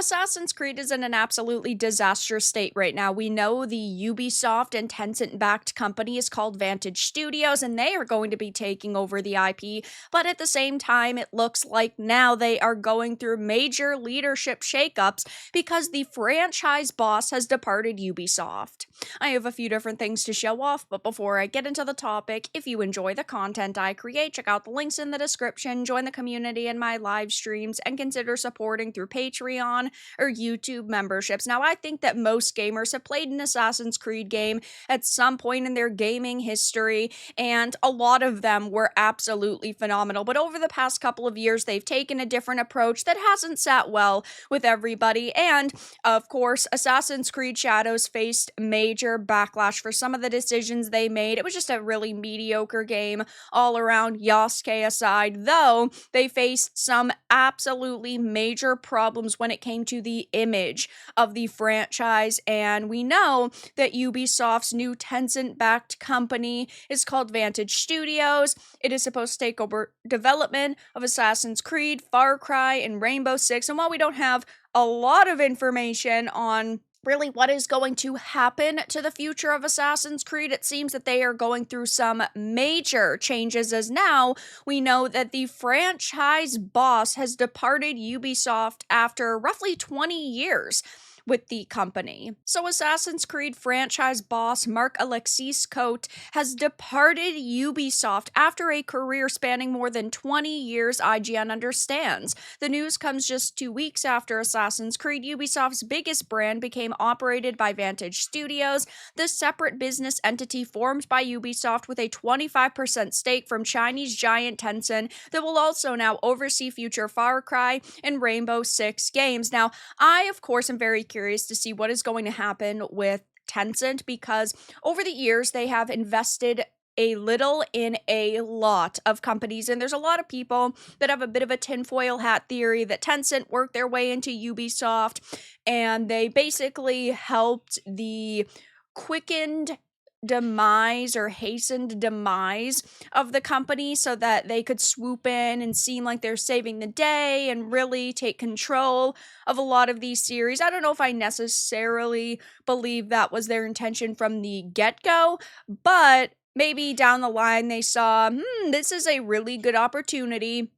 Assassin's Creed is in an absolutely disastrous state right now. We know the Ubisoft and Tencent-backed company is called Vantage Studios, and they are going to be taking over the IP. But at the same time, it looks like now they are going through major leadership shakeups because the franchise boss has departed Ubisoft. I have a few different things to show off, but before I get into the topic, if you enjoy the content I create, check out the links in the description, join the community in my live streams, and consider supporting through Patreon or YouTube memberships. Now, I think that most gamers have played an Assassin's Creed game at some point in their gaming history, and a lot of them were absolutely phenomenal. But over the past couple of years, they've taken a different approach that hasn't sat well with everybody. And of course, Assassin's Creed Shadows faced major backlash for some of the decisions they made. It was just a really mediocre game all around, Yasuke aside, though they faced some absolutely major problems when it came to the image of the franchise. And we know that Ubisoft's new Tencent-backed company is called Vantage Studios. It is supposed to take over development of Assassin's Creed, Far Cry, and Rainbow Six. And while we don't have a lot of information on really what is going to happen to the future of Assassin's Creed, it seems that they are going through some major changes, as now we know that the franchise boss has departed Ubisoft after roughly 20 years with the company. So Assassin's Creed franchise boss Marc-Alexis Cote has departed Ubisoft after a career spanning more than 20 years, IGN understands. The news comes just 2 weeks after Assassin's Creed, Ubisoft's biggest brand, became operated by Vantage Studios, the separate business entity formed by Ubisoft with a 25% stake from Chinese giant Tencent that will also now oversee future Far Cry and Rainbow Six games. Now, I, of course, am very curious to see what is going to happen with Tencent, because over the years they have invested a little in a lot of companies, and there's a lot of people that have a bit of a tinfoil hat theory that Tencent worked their way into Ubisoft and they basically helped the quickened demise or hastened demise of the company so that they could swoop in and seem like they're saving the day and really take control of a lot of these series. I don't know if I necessarily believe that was their intention from the get-go, but maybe down the line they saw, this is a really good opportunity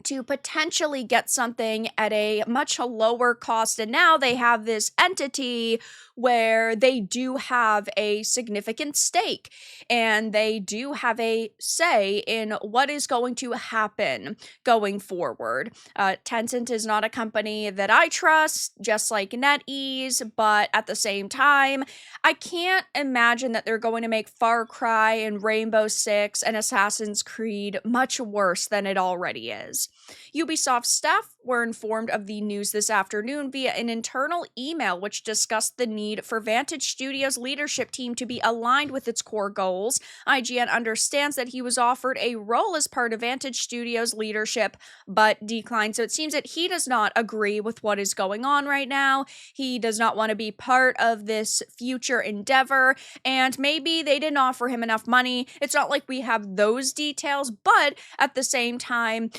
to potentially get something at a much lower cost. And now they have this entity where they do have a significant stake and they do have a say in what is going to happen going forward. Tencent is not a company that I trust, just like NetEase, but at the same time, I can't imagine that they're going to make Far Cry and Rainbow Six and Assassin's Creed much worse than it already is. Ubisoft staff were informed of the news this afternoon via an internal email which discussed the need for Vantage Studios' leadership team to be aligned with its core goals. IGN understands that he was offered a role as part of Vantage Studios' leadership, but declined. So it seems that he does not agree with what is going on right now. He does not want to be part of this future endeavor, and maybe they didn't offer him enough money. It's not like we have those details, but at the same time,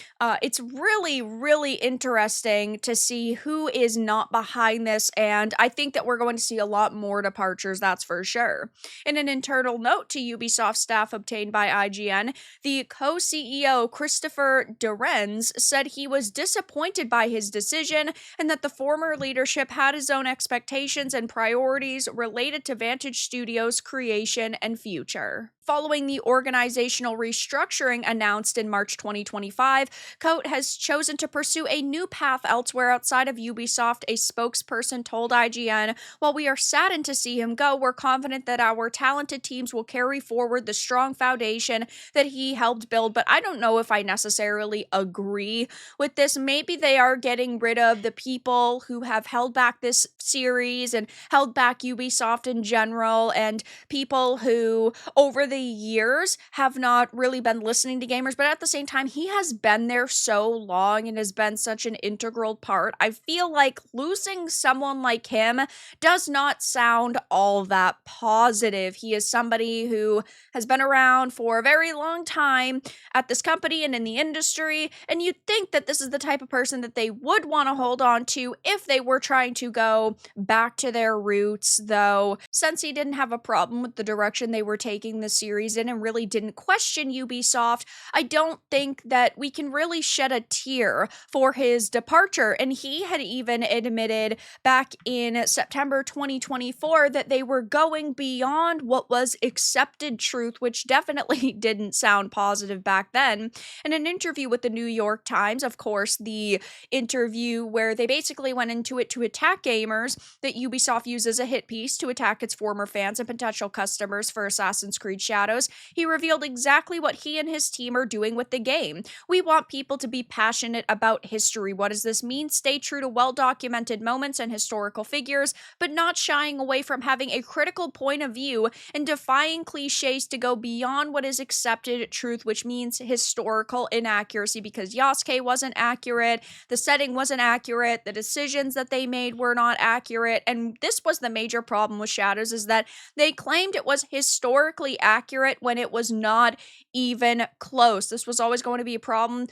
it's really, really interesting to see who is not behind this, and I think that we're going to see a lot more departures, that's for sure. In an internal note to Ubisoft staff obtained by IGN, the co-CEO Christopher Dorenz said he was disappointed by his decision and that the former leadership had his own expectations and priorities related to Vantage Studios' creation and future. Following the organizational restructuring announced in March 2025, Cote has chosen to pursue a new path elsewhere outside of Ubisoft, a spokesperson told IGN. While we are saddened to see him go, we're confident that our talented teams will carry forward the strong foundation that he helped build. But I don't know if I necessarily agree with this. Maybe they are getting rid of the people who have held back this series and held back Ubisoft in general, and people who over the years have not really been listening to gamers, but at the same time, he has been there so long and has been such such an integral part, I feel like losing someone like him does not sound all that positive. He is somebody who has been around for a very long time at this company and in the industry, and you'd think that this is the type of person that they would want to hold on to if they were trying to go back to their roots, though, since he didn't have a problem with the direction they were taking the series in and really didn't question Ubisoft, I don't think that we can really shed a tear for his departure. And he had even admitted back in September 2024 that they were going beyond what was accepted truth, which definitely didn't sound positive back then. In an interview with the New York Times, of course, the interview where they basically went into it to attack gamers that Ubisoft used as a hit piece to attack its former fans and potential customers for Assassin's Creed Shadows, he revealed exactly what he and his team are doing with the game. We want people to be passionate about history. What does this mean? Stay true to well-documented moments and historical figures, but not shying away from having a critical point of view and defying cliches to go beyond what is accepted truth, which means historical inaccuracy, because Yasuke wasn't accurate, the setting wasn't accurate, the decisions that they made were not accurate, and this was the major problem with Shadows, is that they claimed it was historically accurate when it was not even close. This was always going to be a problem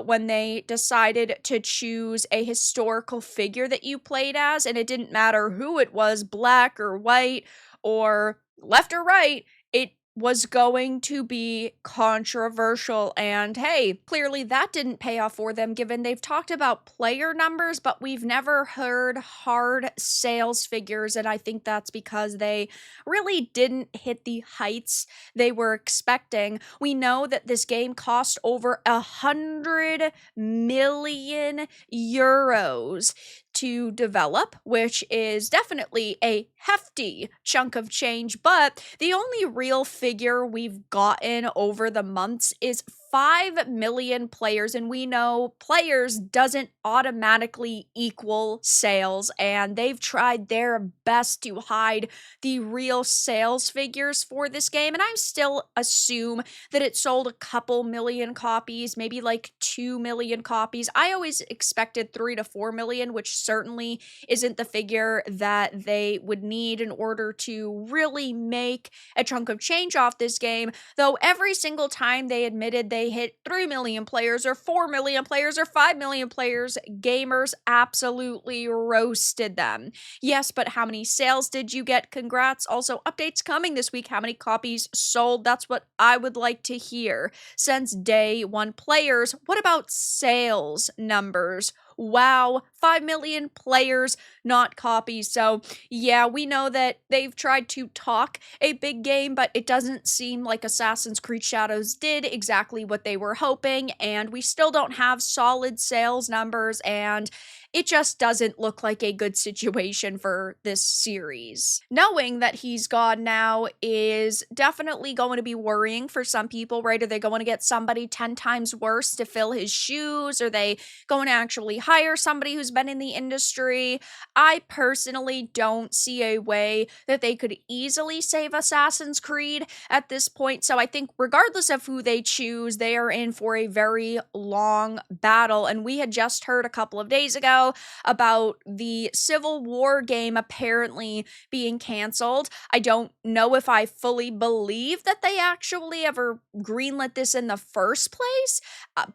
when they decided to choose a historical figure that you played as, and it didn't matter who it was, black or white or left or right, it was going to be controversial. And hey, clearly that didn't pay off for them, given they've talked about player numbers, but we've never heard hard sales figures. And I think that's because they really didn't hit the heights they were expecting. We know that this game cost over 100 million euros to develop, which is definitely a hefty chunk of change, but the only real figure we've gotten over the months is 5 million players, and we know players doesn't automatically equal sales, and they've tried their best to hide the real sales figures for this game, and I still assume that it sold a couple million copies, maybe like 2 million copies. I always expected 3 to 4 million, which certainly isn't the figure that they would need in order to really make a chunk of change off this game, though every single time they admitted they hit 3 million players or 4 million players or 5 million players, gamers absolutely roasted them. Yes, but how many sales did you get? Congrats. Also, updates coming this week. How many copies sold? That's what I would like to hear. Since day one, players, what about sales numbers? Wow, 5 million players, not copies. So yeah, we know that they've tried to talk a big game, but it doesn't seem like Assassin's Creed Shadows did exactly what they were hoping, and we still don't have solid sales numbers, and it just doesn't look like a good situation for this series. Knowing that he's gone now is definitely going to be worrying for some people, right? Are they going to get somebody 10 times worse to fill his shoes? Are they going to actually hire somebody who's been in the industry? I personally don't see a way that they could easily save Assassin's Creed at this point. So I think regardless of who they choose, they are in for a very long battle. And we had just heard a couple of days ago about the Civil War game apparently being canceled. I don't know if I fully believe that they actually ever greenlit this in the first place,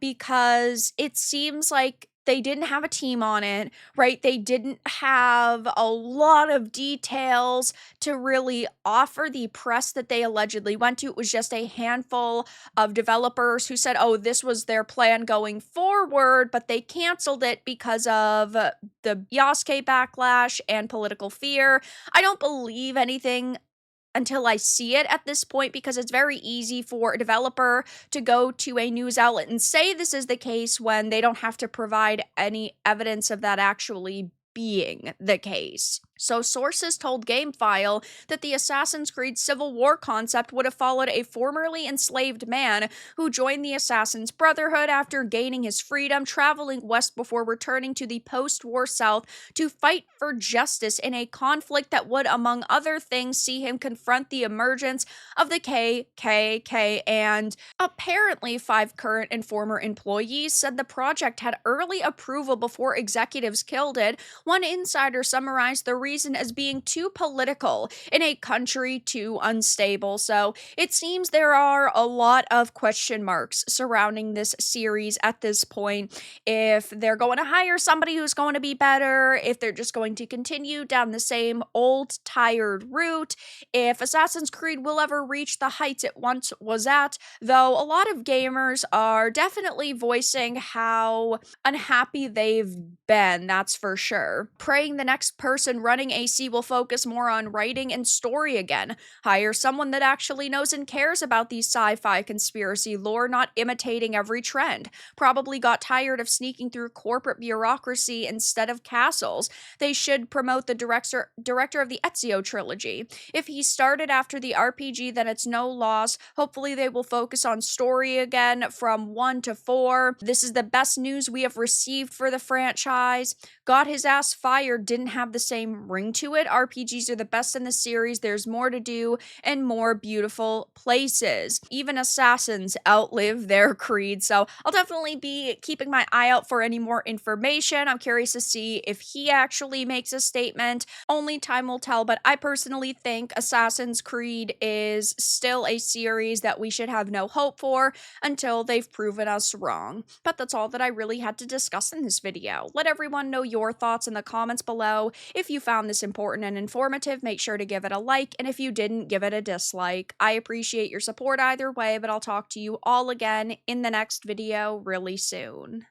because it seems like they didn't have a team on it, right? They didn't have a lot of details to really offer the press that they allegedly went to. It was just a handful of developers who said, oh, this was their plan going forward, but they canceled it because of the Yasuke backlash and political fear. I don't believe anything until I see it at this point, because it's very easy for a developer to go to a news outlet and say this is the case when they don't have to provide any evidence of that actually being the case. So, sources told GameFile that the Assassin's Creed Civil War concept would have followed a formerly enslaved man who joined the Assassin's Brotherhood after gaining his freedom, traveling west before returning to the post war South to fight for justice in a conflict that would, among other things, see him confront the emergence of the KKK. And apparently, 5 current and former employees said the project had early approval before executives killed it. One insider summarized the reason as being too political in a country too unstable. So it seems there are a lot of question marks surrounding this series at this point. If they're going to hire somebody who's going to be better, if they're just going to continue down the same old tired route, if Assassin's Creed will ever reach the heights it once was at, though a lot of gamers are definitely voicing how unhappy they've been, that's for sure. Praying the next person running AC will focus more on writing and story again. Hire someone that actually knows and cares about the sci-fi conspiracy lore, not imitating every trend. Probably got tired of sneaking through corporate bureaucracy instead of castles. They should promote the director of the Ezio trilogy. If he started after the RPG, then it's no loss. Hopefully they will focus on story again from 1 to 4. This is the best news we have received for the franchise. Got his ass fired didn't have the same ring to it. RPGs are the best in the series. There's more to do and more beautiful places. Even assassins outlive their creed. So I'll definitely be keeping my eye out for any more information. I'm curious to see if he actually makes a statement. Only time will tell, but I personally think Assassin's Creed is still a series that we should have no hope for until they've proven us wrong. But that's all that I really had to discuss in this video. Let everyone know your thoughts in the comments below. If you found this important and informative, make sure to give it a like, and if you didn't, give it a dislike. I appreciate your support either way, but I'll talk to you all again in the next video really soon.